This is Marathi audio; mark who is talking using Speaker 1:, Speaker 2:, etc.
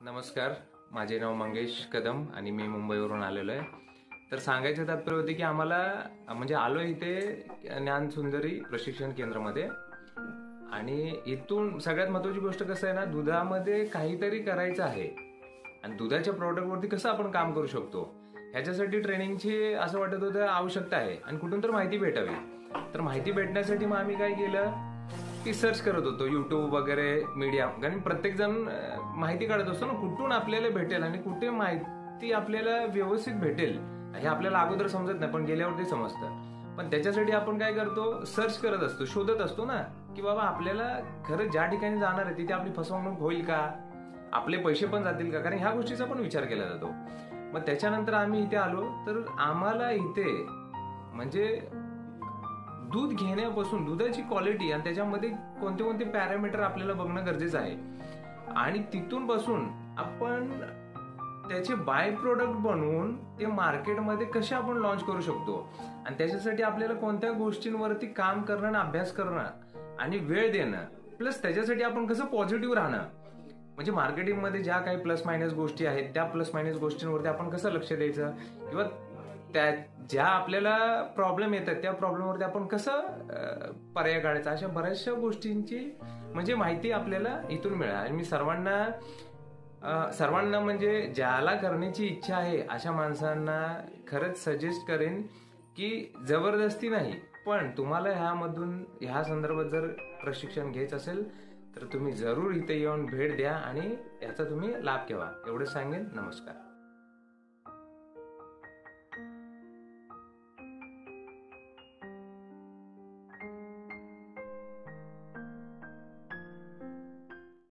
Speaker 1: नमस्कार, माझे नाव मंगेश कदम आणि मी मुंबईवरून आलेलो आहे. तर सांगायचं तात्पर्य होते की आम्हाला म्हणजे आलो इथे ज्ञानसुंदरी प्रशिक्षण केंद्रामध्ये. आणि इथून सगळ्यात महत्त्वाची गोष्ट कसं आहे ना, दुधामध्ये काहीतरी करायचं आहे आणि दुधाच्या प्रॉडक्टवरती कसं आपण काम करू शकतो ह्याच्यासाठी ट्रेनिंगची असं वाटत होतं आवश्यकता आहे आणि कुठून तर माहिती भेटावी. तर माहिती भेटण्यासाठी मग आम्ही काय केलं की सर्च करत होतो यूट्यूब वगैरे मीडिया, कारण प्रत्येक जण माहिती काढत असतो ना कुठून आपल्याला भेटेल आणि कुठे माहिती आपल्याला व्यवस्थित भेटेल हे आपल्याला अगोदर समजत नाही, पण गेल्यावरती समजतं. पण त्याच्यासाठी आपण काय करतो, सर्च करत असतो, शोधत असतो ना की बाबा आपल्याला खरं ज्या ठिकाणी जाणार आहे तिथे आपली फसवणूक होईल का, आपले पैसे पण जातील का, कारण ह्या गोष्टीचा पण विचार केला जातो. मग त्याच्यानंतर आम्ही इथे आलो तर आम्हाला इथे म्हणजे दूध घेण्यापासून दुधाची क्वालिटी आणि त्याच्यामध्ये कोणते कोणते पॅरामीटर आपल्याला बघणं गरजेचं आहे आणि तिथून पासून आपण त्याचे बाय प्रोडक्ट बनवून ते मार्केटमध्ये कसे आपण लॉन्च करू शकतो आणि त्याच्यासाठी आपल्याला कोणत्या गोष्टींवरती काम करणं, अभ्यास करणं आणि वेळ देणं, प्लस त्याच्यासाठी आपण कसं पॉझिटिव्ह राहणं, म्हणजे मार्केटिंगमध्ये ज्या काही प्लस मायनस गोष्टी आहेत त्या प्लस मायनस गोष्टींवरती आपण कसं लक्ष द्यायचं किंवा त्या ज्या आपल्याला प्रॉब्लेम येतात त्या प्रॉब्लेमवरती आपण कसं पर्याय काढायचा, अशा बऱ्याचशा गोष्टींची म्हणजे माहिती आपल्याला इथून मिळाली. आणि मी सर्वांना म्हणजे ज्याला करण्याची इच्छा आहे अशा माणसांना खरंच सजेस्ट करेन की जबरदस्ती नाही, पण तुम्हाला ह्या संदर्भात जर प्रशिक्षण घ्यायचं असेल तर तुम्ही जरूर इथे येऊन भेट द्या आणि याचा तुम्ही लाभ घ्यावा, एवढं सांगेन. नमस्कार.